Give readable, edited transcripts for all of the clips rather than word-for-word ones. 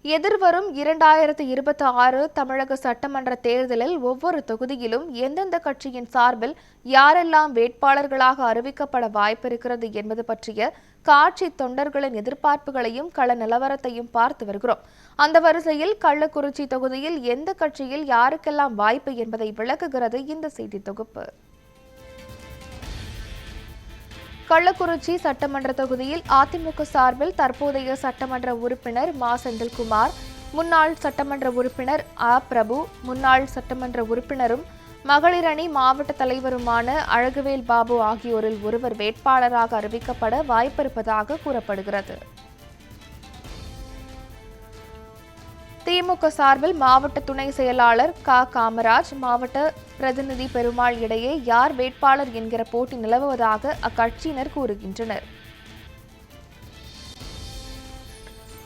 எதிர்வரும் 2026 தமிழக சட்டமன்ற தேர்தலில் ஒவ்வொரு தொகுதியிலும் எந்தெந்த கட்சியின் சார்பில் யாரெல்லாம் வேட்பாளர்களாக அறிவிக்கப்பட வாய்ப்பிருக்கிறது என்பது பற்றிய காட்சி தொண்டர்களின் எதிர்பார்ப்புகளையும் கள நிலவரத்தையும் பார்த்து வருகிறோம். அந்த வரிசையில் கள்ளக்குறிச்சி தொகுதியில் எந்த கட்சியில் யாருக்கெல்லாம் வாய்ப்பு என்பதை விளக்குகிறது இந்த செய்தி தொகுப்பு. கள்ளக்குறிச்சி சட்டமன்ற தொகுதியில் அதிமுக சார்பில் தற்போதைய சட்டமன்ற உறுப்பினர் மா செந்தில்குமார், முன்னாள் சட்டமன்ற உறுப்பினர் ஆ பிரபு, முன்னாள் சட்டமன்ற உறுப்பினரும் மகளிர் அணி மாவட்ட தலைவருமான அழகுவேல் பாபு ஆகியோரில் ஒருவர் வேட்பாளராக அறிவிக்கப்பட வாய்ப்பிருப்பதாக கூறப்படுகிறது. திமுக சார்பில் மாவட்ட துணை செயலாளர் காமராஜ், மாவட்ட பிரதிநிதி பெருமாள் இடையே யார் வேட்பாளர் என்கிற போட்டி நிலவுவதாக அக்கட்சியினர் கூறுகின்றனர்.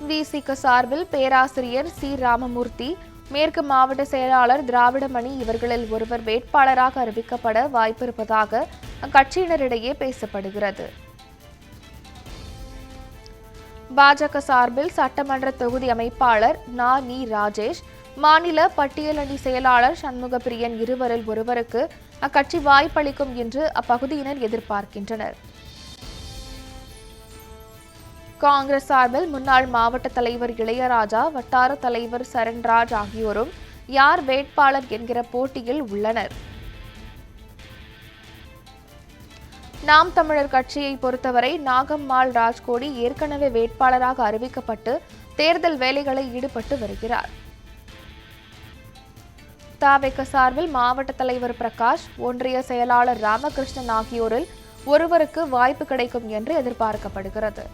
விசிக சார்பில் பேராசிரியர் சி ராமமூர்த்தி, மேற்கு மாவட்ட செயலாளர் திராவிடமணி இவர்களில் ஒருவர் வேட்பாளராக அறிவிக்கப்பட வாய்ப்பிருப்பதாக அக்கட்சியினரிடையே பேசப்படுகிறது. பாஜக சார்பில் சட்டமன்ற தொகுதி அமைப்பாளர் நி ராஜேஷ், மாநில பட்டியலணி செயலாளர் சண்முகப்பிரியன் இருவரில் ஒருவருக்கு அக்கட்சி வாய்ப்பளிக்கும் என்று அப்பகுதியினர் எதிர்பார்க்கின்றனர். காங்கிரஸ் சார்பில் முன்னாள் மாவட்ட தலைவர் இளையராஜா, வட்டார தலைவர் சரண்ராஜ் ஆகியோரும் யார் வேட்பாளர் என்கிற போட்டியில் உள்ளனர். நாம் தமிழர் கட்சியை பொறுத்தவரை நாகம்மாள் ராஜ்கோடி ஏற்கனவே வேட்பாளராக அறிவிக்கப்பட்டு தேர்தல் வேலைகளில் ஈடுபட்டு வருகிறார். தவிக சார்பில் மாவட்ட தலைவர் பிரகாஷ், ஒன்றிய செயலாளர் ராமகிருஷ்ணன் ஆகியோரில் ஒருவருக்கு வாய்ப்பு கிடைக்கும் என்று எதிர்பார்க்கப்படுகிறது.